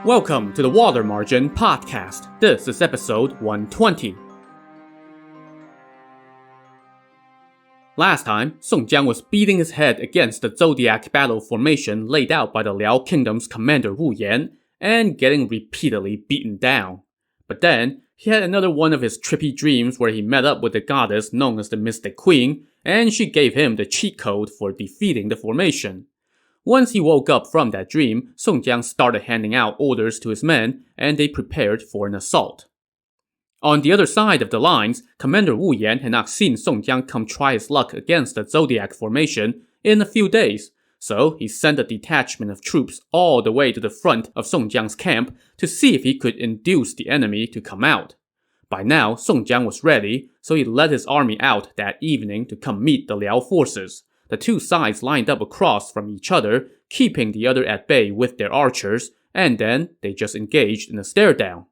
Welcome to the Water Margin Podcast. This is episode 120. Last time, Song Jiang was beating his head against the zodiac battle formation laid out by the Liao Kingdom's commander Wu Yan, and getting repeatedly beaten down. But then, he had another one of his trippy dreams where he met up with the goddess known as the Mystic Queen, and she gave him the cheat code for defeating the formation. Once he woke up from that dream, Song Jiang started handing out orders to his men, and they prepared for an assault. On the other side of the lines, Commander Wu Yan had not seen Song Jiang come try his luck against the Zodiac formation in a few days, so he sent a detachment of troops all the way to the front of Song Jiang's camp to see if he could induce the enemy to come out. By now, Song Jiang was ready, so he led his army out that evening to come meet the Liao forces. The two sides lined up across from each other, keeping the other at bay with their archers, and then they just engaged in a stare-down.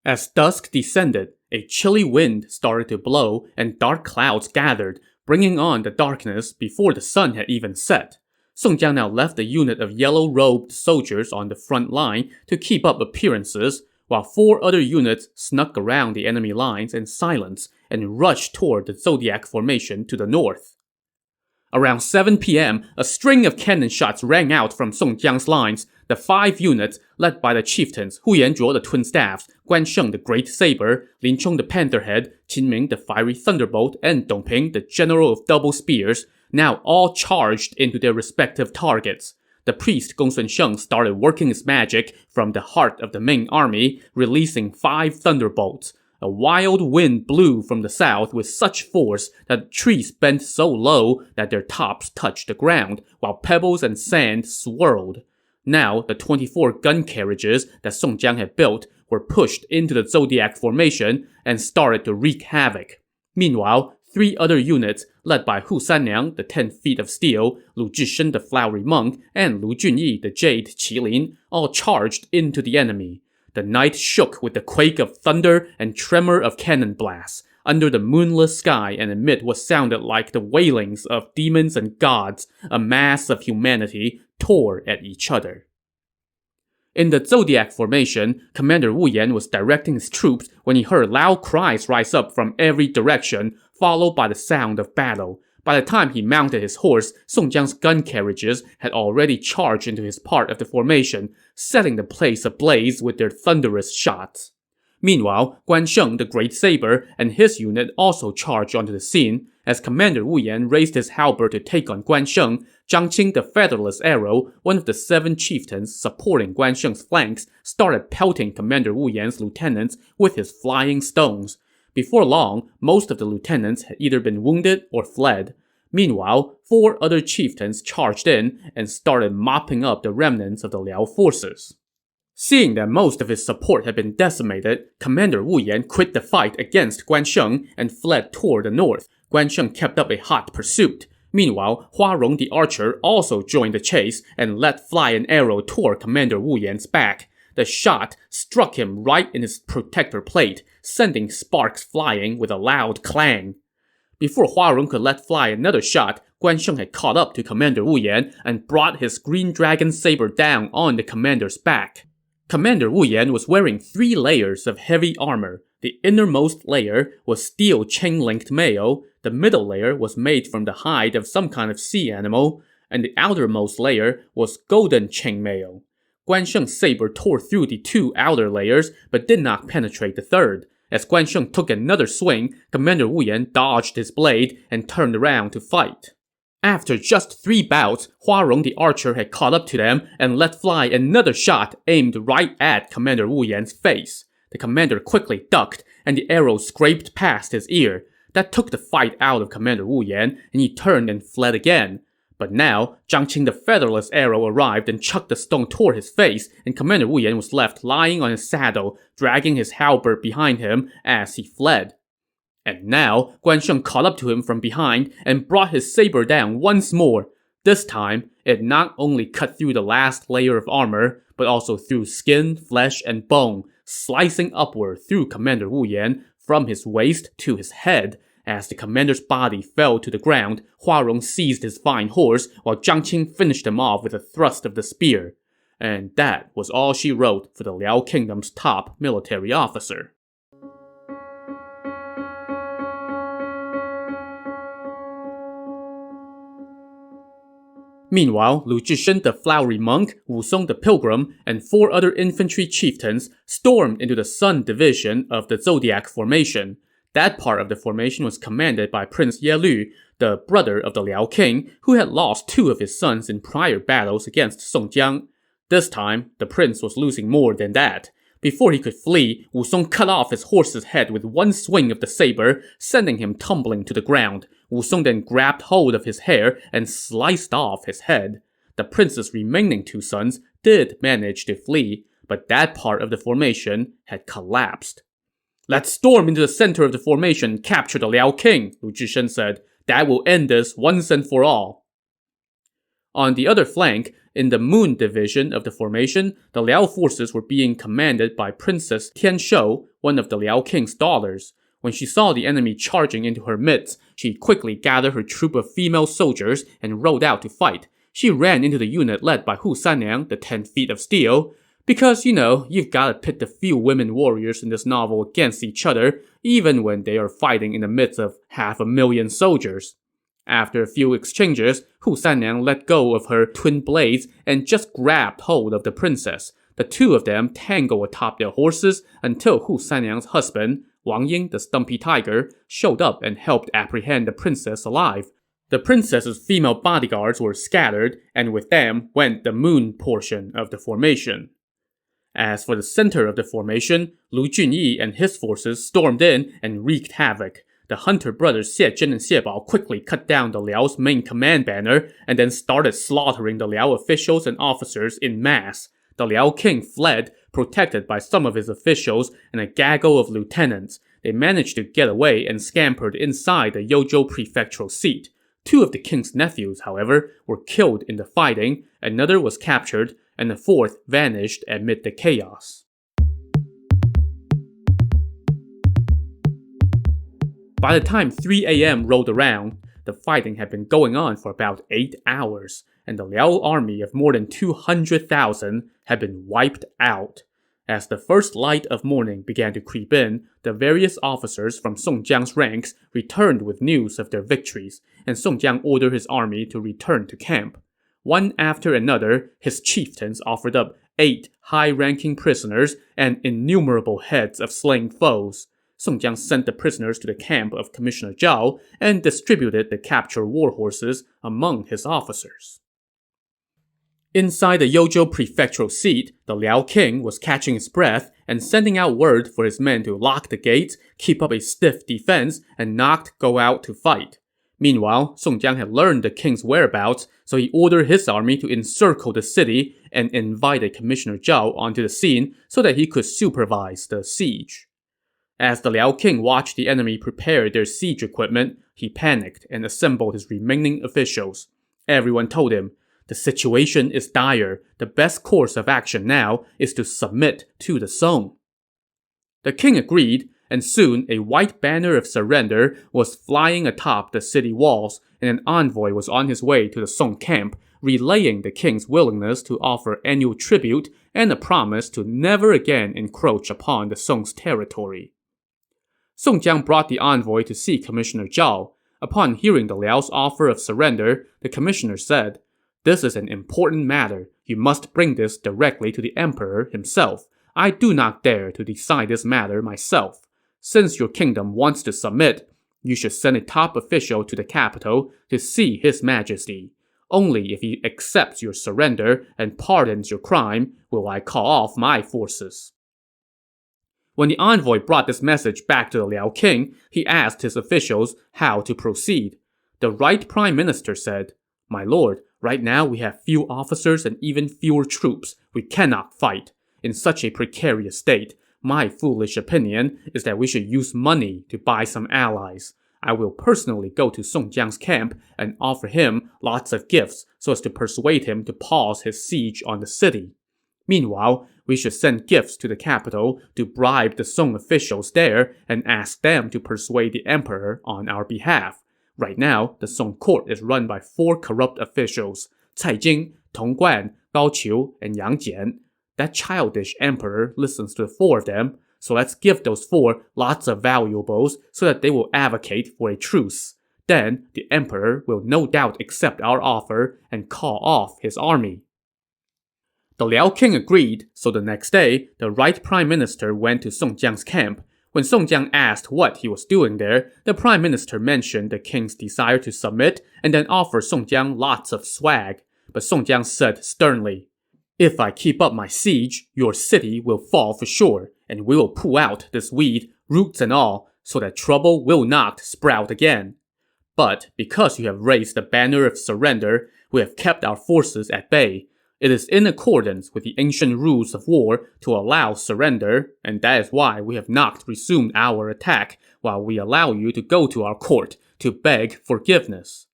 As dusk descended, a chilly wind started to blow and dark clouds gathered, bringing on the darkness before the sun had even set. Song Jiang now left a unit of yellow-robed soldiers on the front line to keep up appearances, while 4 other units snuck around the enemy lines in silence and rushed toward the Zodiac formation to the north. Around 7 p.m., a string of cannon shots rang out from Song Jiang's lines. The 5 units, led by the chieftains Hu Yanzhuo the Twin Staffs, Guan Sheng the Great Saber, Lin Chong the Pantherhead, Qin Ming the Fiery Thunderbolt, and Dong Ping the General of Double Spears, now all charged into their respective targets. The priest Gongsun Sheng started working his magic from the heart of the main army, releasing 5 thunderbolts. A wild wind blew from the south with such force that the trees bent so low that their tops touched the ground, while pebbles and sand swirled. Now, the 24 gun carriages that Song Jiang had built were pushed into the Zodiac formation and started to wreak havoc. Meanwhile, 3 other units, led by Hu Sanliang, the 10 feet of steel, Lu Zhishen, the flowery monk, and Lu Junyi, the jade qilin, all charged into the enemy. The night shook with the quake of thunder and tremor of cannon blasts. Under the moonless sky and amid what sounded like the wailings of demons and gods, a mass of humanity tore at each other. In the Zodiac formation, Commander Wu Yan was directing his troops when he heard loud cries rise up from every direction, followed by the sound of battle. By the time he mounted his horse, Song Jiang's gun carriages had already charged into his part of the formation, setting the place ablaze with their thunderous shots. Meanwhile, Guan Sheng, the Great Saber, and his unit also charged onto the scene. As Commander Wu Yan raised his halberd to take on Guan Sheng, Zhang Qing, the Featherless Arrow, one of the 7 chieftains supporting Guan Sheng's flanks, started pelting Commander Wu Yan's lieutenants with his flying stones. Before long, most of the lieutenants had either been wounded or fled. Meanwhile, 4 other chieftains charged in and started mopping up the remnants of the Liao forces. Seeing that most of his support had been decimated, Commander Wu Yan quit the fight against Guan Sheng and fled toward the north. Guan Sheng kept up a hot pursuit. Meanwhile, Hua Rong the archer also joined the chase and let fly an arrow toward Commander Wu Yan's back. The shot struck him right in his protector plate, sending sparks flying with a loud clang. Before Hua Rong could let fly another shot, Guan Sheng had caught up to Commander Wu Yan and brought his green dragon saber down on the commander's back. Commander Wu Yan was wearing 3 layers of heavy armor. The innermost layer was steel chain-linked mail, the middle layer was made from the hide of some kind of sea animal, and the outermost layer was golden chainmail. Guan Sheng's saber tore through the 2 outer layers, but did not penetrate the third. As Guan Sheng took another swing, Commander Wu Yan dodged his blade and turned around to fight. After just 3 bouts, Hua Rong the archer had caught up to them and let fly another shot aimed right at Commander Wu Yan's face. The commander quickly ducked, and the arrow scraped past his ear. That took the fight out of Commander Wu Yan, and he turned and fled again. But now, Zhang Qing the Featherless Arrow arrived and chucked the stone toward his face, and Commander Wu Yan was left lying on his saddle, dragging his halberd behind him as he fled. And now, Guan Sheng caught up to him from behind and brought his saber down once more. This time, it not only cut through the last layer of armor, but also through skin, flesh, and bone, slicing upward through Commander Wu Yan from his waist to his head. As the commander's body fell to the ground, Hua Rong seized his fine horse, while Zhang Qing finished him off with a thrust of the spear. And that was all she wrote for the Liao Kingdom's top military officer. Meanwhile, Lu Zhishen the flowery monk, Wu Song the pilgrim, and 4 other infantry chieftains stormed into the Sun division of the Zodiac Formation. That part of the formation was commanded by Prince Ye Lu, the brother of the Liao king, who had lost 2 of his sons in prior battles against Song Jiang. This time, the prince was losing more than that. Before he could flee, Wu Song cut off his horse's head with one swing of the saber, sending him tumbling to the ground. Wu Song then grabbed hold of his hair and sliced off his head. The prince's remaining 2 sons did manage to flee, but that part of the formation had collapsed. "Let's storm into the center of the formation and capture the Liao king," Lu Zhishen said. "That will end this once and for all." On the other flank, in the Moon division of the formation, the Liao forces were being commanded by Princess Tian Shou, one of the Liao king's daughters. When she saw the enemy charging into her midst, she quickly gathered her troop of female soldiers and rode out to fight. She ran into the unit led by Hu Sanliang, the 10 feet of steel. Because, you've gotta pit the few women warriors in this novel against each other, even when they are fighting in the midst of 500,000 soldiers. After a few exchanges, Hu Sanliang let go of her twin blades and just grabbed hold of the princess. The 2 of them tangled atop their horses until Hu Sanliang's husband, Wang Ying the Stumpy Tiger, showed up and helped apprehend the princess alive. The princess's female bodyguards were scattered, and with them went the Moon portion of the formation. As for the center of the formation, Lu Junyi and his forces stormed in and wreaked havoc. The hunter brothers Xie Zhen and Xie Bao quickly cut down the Liao's main command banner and then started slaughtering the Liao officials and officers in mass. The Liao king fled, protected by some of his officials and a gaggle of lieutenants. They managed to get away and scampered inside the Youzhou prefectural seat. 2 of the king's nephews, however, were killed in the fighting, another was captured, and the 4th vanished amid the chaos. By the time 3 a.m. rolled around, the fighting had been going on for about 8 hours, and the Liao army of more than 200,000 had been wiped out. As the first light of morning began to creep in, the various officers from Song Jiang's ranks returned with news of their victories, and Song Jiang ordered his army to return to camp. One after another, his chieftains offered up 8 high-ranking prisoners and innumerable heads of slain foes. Song Jiang sent the prisoners to the camp of Commissioner Zhao and distributed the captured war horses among his officers. Inside the Youzhou prefectural seat, the Liao king was catching his breath and sending out word for his men to lock the gates, keep up a stiff defense, and not go out to fight. Meanwhile, Song Jiang had learned the king's whereabouts, so he ordered his army to encircle the city and invited Commissioner Zhao onto the scene so that he could supervise the siege. As the Liao king watched the enemy prepare their siege equipment, he panicked and assembled his remaining officials. Everyone told him, "The situation is dire. The best course of action now is to submit to the Song." The king agreed, and soon a white banner of surrender was flying atop the city walls, and an envoy was on his way to the Song camp, relaying the king's willingness to offer annual tribute and a promise to never again encroach upon the Song's territory. Song Jiang brought the envoy to see Commissioner Zhao. Upon hearing the Liao's offer of surrender, the commissioner said, "This is an important matter. You must bring this directly to the emperor himself. I do not dare to decide this matter myself. Since your kingdom wants to submit, you should send a top official to the capital to see His Majesty. Only if he accepts your surrender and pardons your crime will I call off my forces." When the envoy brought this message back to the Liao king, he asked his officials how to proceed. The right prime minister said, "My lord, right now we have few officers and even fewer troops. We cannot fight. In such a precarious state, my foolish opinion is that we should use money to buy some allies. I will personally go to Song Jiang's camp and offer him lots of gifts so as to persuade him to pause his siege on the city. Meanwhile, we should send gifts to the capital to bribe the Song officials there and ask them to persuade the emperor on our behalf. Right now, the Song court is run by 4 corrupt officials: Cai Jing, Tong Guan, Gao Qiu, and Yang Jian. That childish emperor listens to the 4 of them, so let's give those 4 lots of valuables so that they will advocate for a truce. Then the emperor will no doubt accept our offer and call off his army. The Liao king agreed, so the next day, the right prime minister went to Song Jiang's camp. When Song Jiang asked what he was doing there, the prime minister mentioned the king's desire to submit and then offered Song Jiang lots of swag. But Song Jiang said sternly, "If I keep up my siege, your city will fall for sure, and we will pull out this weed, roots and all, so that trouble will not sprout again. But because you have raised the banner of surrender, we have kept our forces at bay. It is in accordance with the ancient rules of war to allow surrender, and that is why we have not resumed our attack while we allow you to go to our court to beg forgiveness.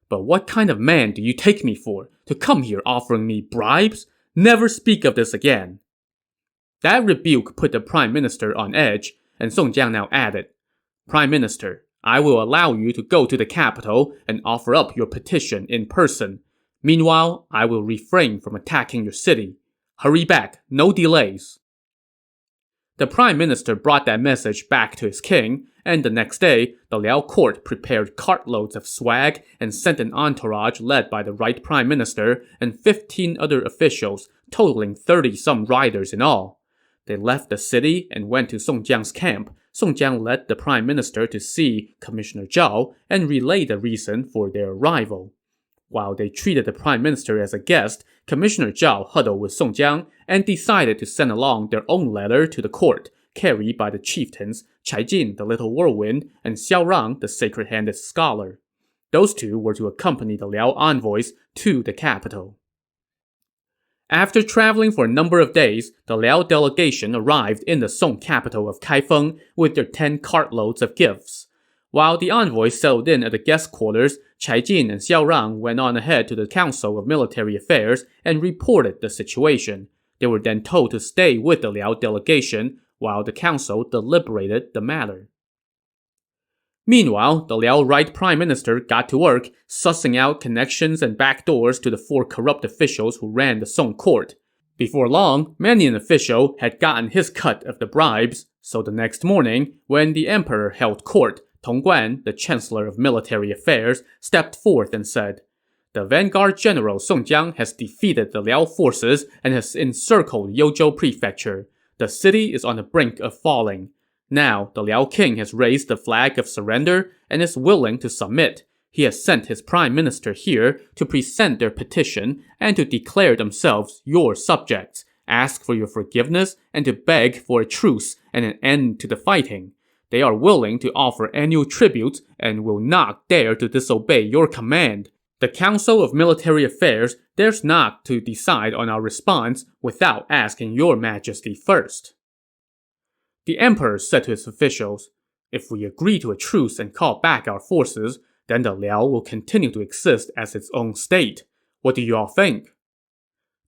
But what kind of man do you take me for, to come here offering me bribes? Never speak of this again." That rebuke put the prime minister on edge, and Song Jiang now added, "Prime Minister, I will allow you to go to the capital and offer up your petition in person. Meanwhile, I will refrain from attacking your city. Hurry back, no delays." The prime minister brought that message back to his king, and the next day, the Liao court prepared cartloads of swag and sent an entourage led by the right prime minister and 15 other officials, totaling 30-some riders in all. They left the city and went to Song Jiang's camp. Song Jiang led the prime minister to see Commissioner Zhao and relay the reason for their arrival. While they treated the prime minister as a guest, Commissioner Zhao huddled with Song Jiang and decided to send along their own letter to the court, carried by the chieftains Cai Jin, the Little Whirlwind, and Xiao Rang, the Sacred-Handed Scholar. Those 2 were to accompany the Liao envoys to the capital. After traveling for a number of days, the Liao delegation arrived in the Song capital of Kaifeng with their 10 cartloads of gifts. While the envoys settled in at the guest quarters, Cai Jin and Xiao Rang went on ahead to the Council of Military Affairs and reported the situation. They were then told to stay with the Liao delegation while the council deliberated the matter. Meanwhile, the Liao right prime minister got to work sussing out connections and backdoors to the 4 corrupt officials who ran the Song court. Before long, many an official had gotten his cut of the bribes, so the next morning, when the emperor held court, Tong Guan, the Chancellor of Military Affairs, stepped forth and said, "The vanguard general Song Jiang has defeated the Liao forces and has encircled Youzhou Prefecture. The city is on the brink of falling. Now, the Liao king has raised the flag of surrender and is willing to submit. He has sent his prime minister here to present their petition and to declare themselves your subjects, ask for your forgiveness, and to beg for a truce and an end to the fighting. They are willing to offer annual tribute and will not dare to disobey your command. The Council of Military Affairs dares not to decide on our response without asking your majesty first." The emperor said to his officials, "If we agree to a truce and call back our forces, then the Liao will continue to exist as its own state. What do you all think?"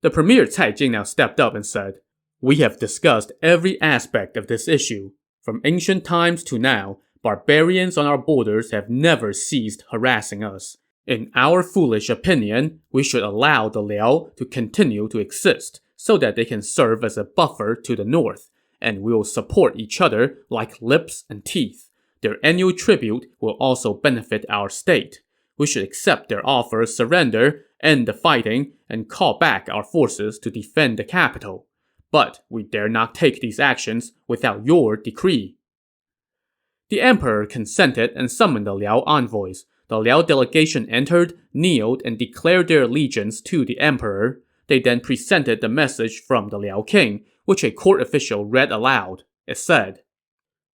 The premier Cai Jing now stepped up and said, "We have discussed every aspect of this issue. From ancient times to now, barbarians on our borders have never ceased harassing us. In our foolish opinion, we should allow the Liao to continue to exist so that they can serve as a buffer to the north, and we will support each other like lips and teeth. Their annual tribute will also benefit our state. We should accept their offer of surrender, end the fighting, and call back our forces to defend the capital. But we dare not take these actions without your decree." The emperor consented and summoned the Liao envoys. The Liao delegation entered, kneeled, and declared their allegiance to the emperor. They then presented the message from the Liao king, which a court official read aloud. It said,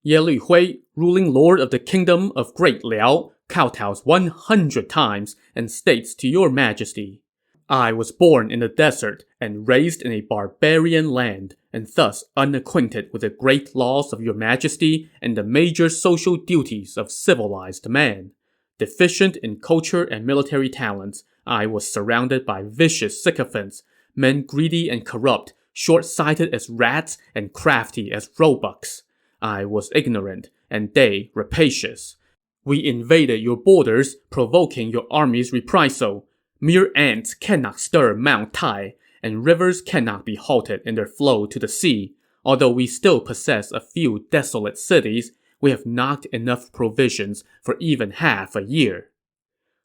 "Ye Lui Hui, ruling lord of the kingdom of Great Liao, kowtows 100 times and states to your majesty, I was born in the desert and raised in a barbarian land, and thus unacquainted with the great laws of your majesty and the major social duties of civilized man. Deficient in culture and military talents, I was surrounded by vicious sycophants, men greedy and corrupt, short-sighted as rats and crafty as roebucks. I was ignorant, and they rapacious. We invaded your borders, provoking your army's reprisal. Mere ants cannot stir Mount Tai, and rivers cannot be halted in their flow to the sea. Although we still possess a few desolate cities, we have not enough provisions for even half a year.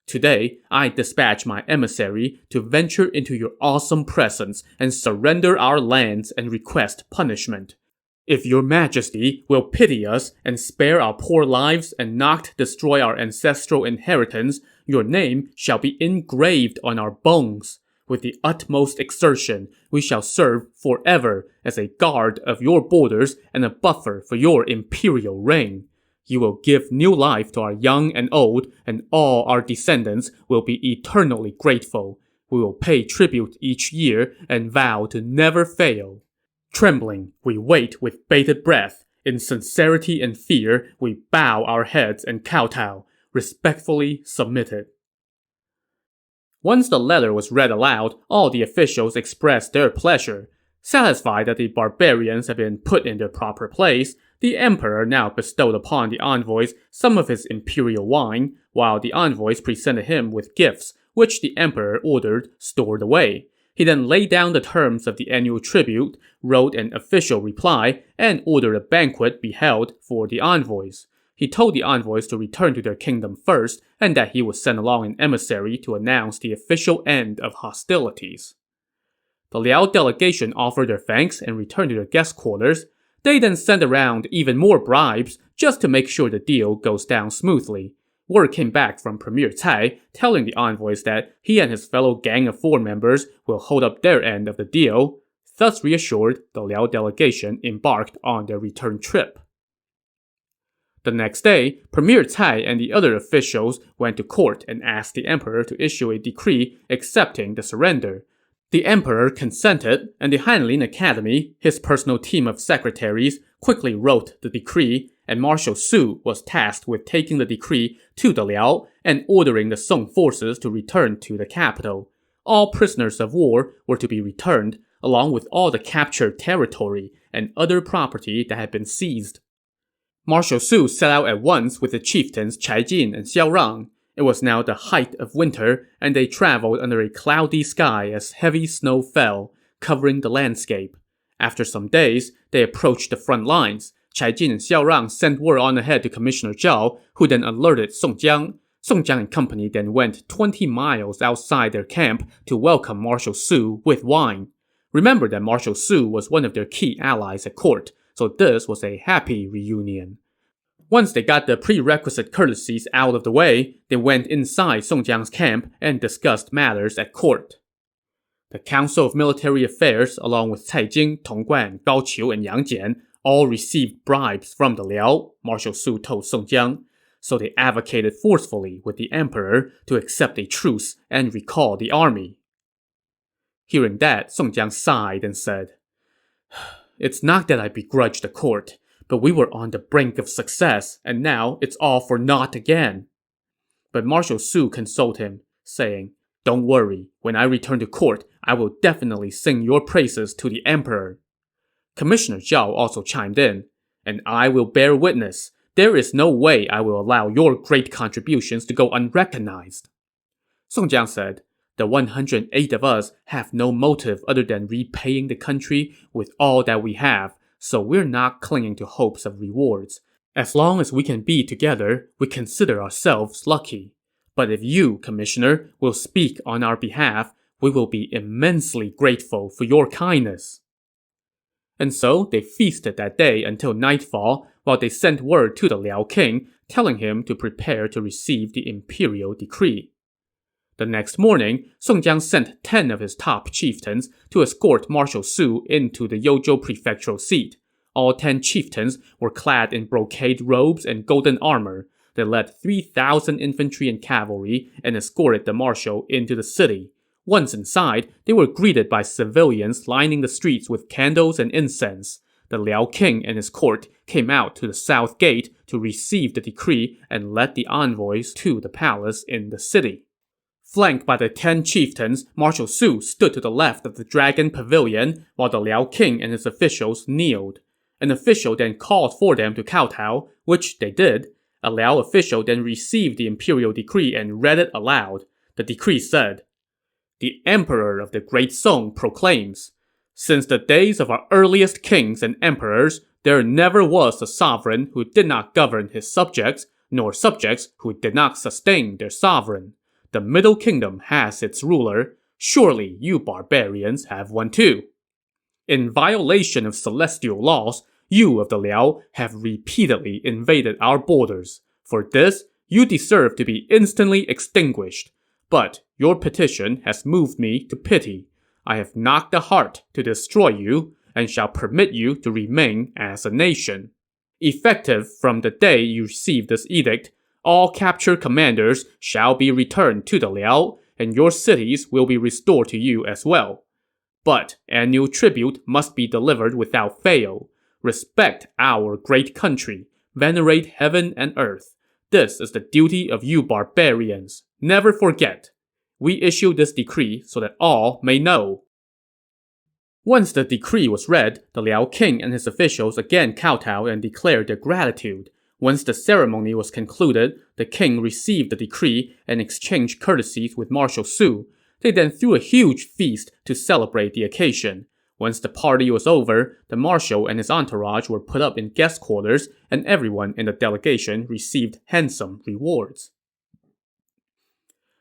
Today, I dispatch my emissary to venture into your awesome presence and surrender our lands and request punishment. If your majesty will pity us and spare our poor lives and not destroy our ancestral inheritance, your name shall be engraved on our bones. With the utmost exertion, we shall serve forever as a guard of your borders and a buffer for your imperial reign. You will give new life to our young and old, and all our descendants will be eternally grateful. We will pay tribute each year and vow to never fail. Trembling, we wait with bated breath. In sincerity and fear, we bow our heads and kowtow, respectfully submitted. Once the letter was read aloud, all the officials expressed their pleasure. Satisfied that the barbarians had been put in their proper place, the emperor now bestowed upon the envoys some of his imperial wine, while the envoys presented him with gifts, which the emperor ordered stored away. He then laid down the terms of the annual tribute, wrote an official reply, and ordered a banquet be held for the envoys. He told the envoys to return to their kingdom first, and that he would send along an emissary to announce the official end of hostilities. The Liao delegation offered their thanks and returned to their guest quarters. They then sent around even more bribes just to make sure the deal goes down smoothly. Word came back from Premier Cai telling the envoys that he and his fellow Gang of Four members will hold up their end of the deal. Thus reassured, the Liao delegation embarked on their return trip. The next day, Premier Cai and the other officials went to court and asked the emperor to issue a decree accepting the surrender. The emperor consented, and the Hanlin Academy, his personal team of secretaries, quickly wrote the decree, and Marshal Su was tasked with taking the decree to the Liao and ordering the Song forces to return to the capital. All prisoners of war were to be returned, along with all the captured territory and other property that had been seized. Marshal Su set out at once with the chieftains Chai Jin and Xiao Rang. It was now the height of winter, and they traveled under a cloudy sky as heavy snow fell, covering the landscape. After some days, they approached the front lines. Chai Jin and Xiao Rang sent word on ahead to Commissioner Zhao, who then alerted Song Jiang. Song Jiang and company then went 20 miles outside their camp to welcome Marshal Su with wine. Remember that Marshal Su was one of their key allies at court, so this was a happy reunion. Once they got the prerequisite courtesies out of the way, they went inside Song Jiang's camp and discussed matters at court. The Council of Military Affairs, along with Cai Jing, Tong Guan, Gao Qiu, and Yang Jian, all received bribes from the Liao, Marshal Su told Song Jiang, so they advocated forcefully with the emperor to accept a truce and recall the army. Hearing that, Song Jiang sighed and said, "It's not that I begrudge the court, but we were on the brink of success, and now it's all for naught again." But Marshal Su consoled him, saying, "Don't worry, when I return to court, I will definitely sing your praises to the emperor." Commissioner Zhao also chimed in, "And I will bear witness. There is no way I will allow your great contributions to go unrecognized." Song Jiang said, "The 108 of us have no motive other than repaying the country with all that we have, so we're not clinging to hopes of rewards. As long as we can be together, we consider ourselves lucky. But if you, Commissioner, will speak on our behalf, we will be immensely grateful for your kindness." And so they feasted that day until nightfall, while they sent word to the Liao king, telling him to prepare to receive the imperial decree. The next morning, Song Jiang sent 10 of his top chieftains to escort Marshal Su into the Youzhou prefectural seat. All 10 chieftains were clad in brocade robes and golden armor. They led 3,000 infantry and cavalry and escorted the marshal into the city. Once inside, they were greeted by civilians lining the streets with candles and incense. The Liao king and his court came out to the south gate to receive the decree and led the envoys to the palace in the city. Flanked by the 10 chieftains, Marshal Su stood to the left of the Dragon Pavilion, while the Liao king and his officials kneeled. An official then called for them to kowtow, which they did. A Liao official then received the imperial decree and read it aloud. The decree said, the emperor of the great Song proclaims, "Since the days of our earliest kings and emperors, there never was a sovereign who did not govern his subjects, nor subjects who did not sustain their sovereign. The Middle Kingdom has its ruler. Surely you barbarians have one too. In violation of celestial laws, you of the Liao have repeatedly invaded our borders. For this, you deserve to be instantly extinguished. But your petition has moved me to pity. I have not the heart to destroy you, and shall permit you to remain as a nation. Effective from the day you receive this edict, all captured commanders shall be returned to the Liao, and your cities will be restored to you as well. But annual tribute must be delivered without fail. Respect our great country. Venerate heaven and earth. This is the duty of you barbarians. Never forget. We issue this decree so that all may know." Once the decree was read, the Liao king and his officials again kowtowed and declared their gratitude. Once the ceremony was concluded, the king received the decree and exchanged courtesies with Marshal Su. They then threw a huge feast to celebrate the occasion. Once the party was over, the marshal and his entourage were put up in guest quarters, and everyone in the delegation received handsome rewards.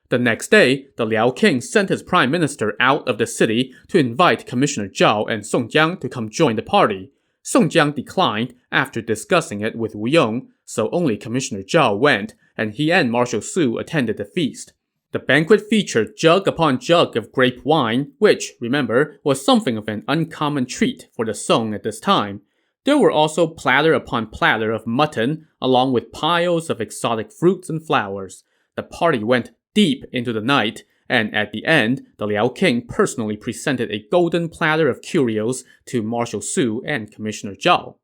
The next day, the Liao king sent his prime minister out of the city to invite Commissioner Zhao and Song Jiang to come join the party. Song Jiang declined after discussing it with Wu Yong, so only Commissioner Zhao went, and he and Marshal Su attended the feast. The banquet featured jug upon jug of grape wine, which, remember, was something of an uncommon treat for the Song at this time. There were also platter upon platter of mutton, along with piles of exotic fruits and flowers. The party went deep into the night, and at the end, the Liao king personally presented a golden platter of curios to Marshal Su and Commissioner Zhao.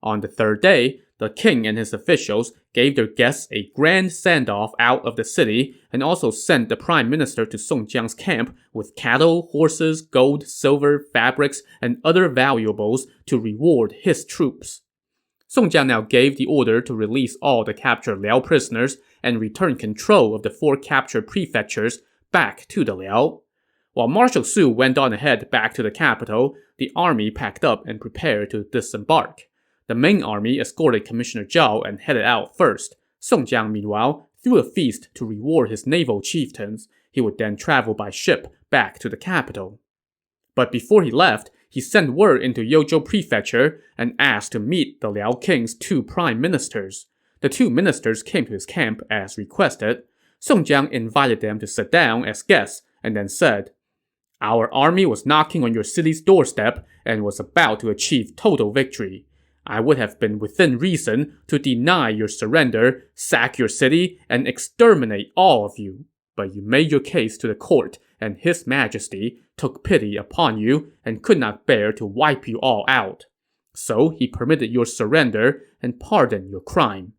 On the third day, the king and his officials gave their guests a grand send-off out of the city and also sent the prime minister to Song Jiang's camp with cattle, horses, gold, silver, fabrics, and other valuables to reward his troops. Song Jiang now gave the order to release all the captured Liao prisoners and return control of the 4 captured prefectures back to the Liao. While Marshal Su went on ahead back to the capital, the army packed up and prepared to disembark. The main army escorted Commissioner Zhao and headed out first. Song Jiang, meanwhile, threw a feast to reward his naval chieftains. He would then travel by ship back to the capital. But before he left, he sent word into Yozhou Prefecture and asked to meet the Liao king's 2 prime ministers. The 2 ministers came to his camp as requested. Song Jiang invited them to sit down as guests and then said, "Our army was knocking on your city's doorstep and was about to achieve total victory. I would have been within reason to deny your surrender, sack your city, and exterminate all of you. But you made your case to the court, and His Majesty took pity upon you and could not bear to wipe you all out. So he permitted your surrender and pardoned your crime.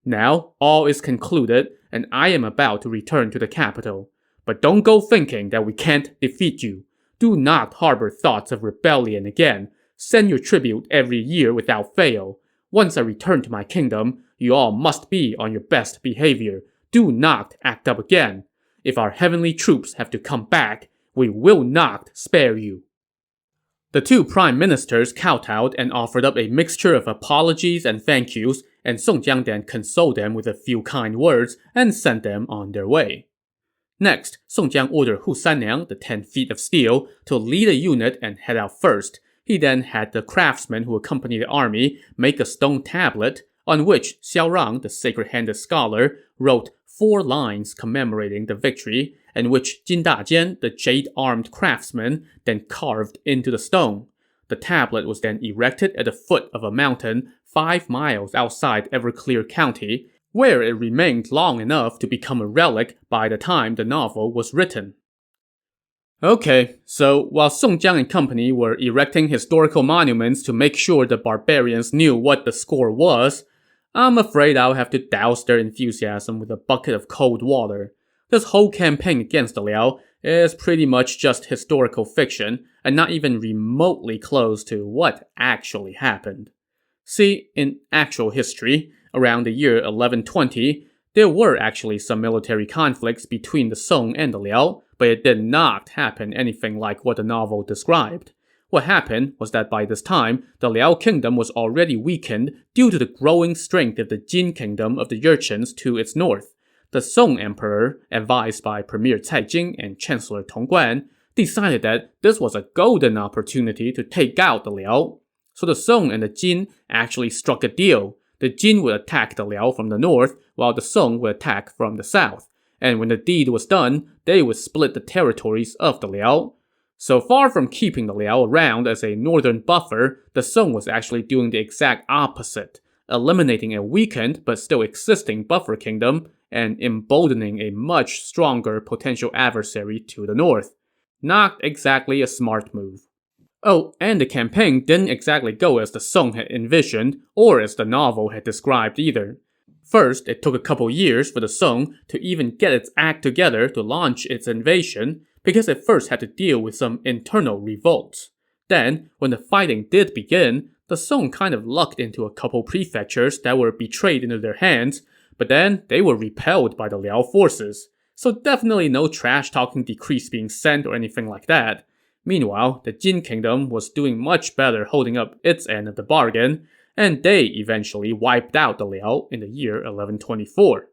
Now all is concluded, and I am about to return to the capital. But don't go thinking that we can't defeat you. Do not harbor thoughts of rebellion again. Send your tribute every year without fail. Once I return to my kingdom, you all must be on your best behavior. Do not act up again. If our heavenly troops have to come back, we will not spare you." The 2 prime ministers kowtowed and offered up a mixture of apologies and thank yous, and Song Jiang then consoled them with a few kind words and sent them on their way. Next, Song Jiang ordered Hu Sanliang, the 10 feet of steel, to lead a unit and head out first. He then had the craftsmen who accompanied the army make a stone tablet, on which Xiao Rang, the sacred-handed scholar, wrote 4 lines commemorating the victory, and which Jin Dajian, the jade-armed craftsman, then carved into the stone. The tablet was then erected at the foot of a mountain 5 miles outside Everclear County, where it remained long enough to become a relic by the time the novel was written. Okay, so while Song Jiang and company were erecting historical monuments to make sure the barbarians knew what the score was, I'm afraid I'll have to douse their enthusiasm with a bucket of cold water. This whole campaign against the Liao is pretty much just historical fiction, and not even remotely close to what actually happened. See, in actual history, around the year 1120, there were actually some military conflicts between the Song and the Liao, but it did not happen anything like what the novel described. What happened was that by this time, the Liao kingdom was already weakened due to the growing strength of the Jin kingdom of the Jurchens to its north. The Song emperor, advised by Premier Cai Jing and Chancellor Tong Guan, decided that this was a golden opportunity to take out the Liao. So the Song and the Jin actually struck a deal. The Jin would attack the Liao from the north, while the Song would attack from the south. And when the deed was done, they would split the territories of the Liao. So far from keeping the Liao around as a northern buffer, the Song was actually doing the exact opposite, eliminating a weakened but still existing buffer kingdom and emboldening a much stronger potential adversary to the north. Not exactly a smart move. Oh, and the campaign didn't exactly go as the Song had envisioned, or as the novel had described either. First, it took a couple years for the Song to even get its act together to launch its invasion, because it first had to deal with some internal revolts. Then, when the fighting did begin, the Song kind of lucked into a couple prefectures that were betrayed into their hands, but then they were repelled by the Liao forces. So definitely no trash-talking decrees being sent or anything like that. Meanwhile, the Jin kingdom was doing much better holding up its end of the bargain, and they eventually wiped out the Liao in the year 1124.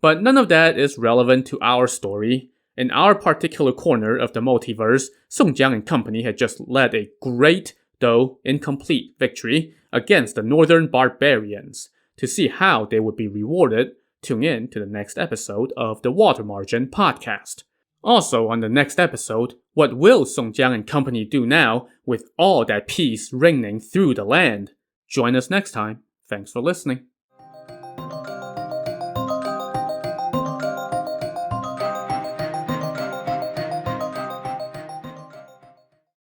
But none of that is relevant to our story. In our particular corner of the multiverse, Song Jiang and company had just led a great, though incomplete, victory against the northern barbarians. To see how they would be rewarded, tune in to the next episode of the Water Margin podcast. Also on the next episode, what will Song Jiang and company do now with all that peace reigning through the land? Join us next time. Thanks for listening.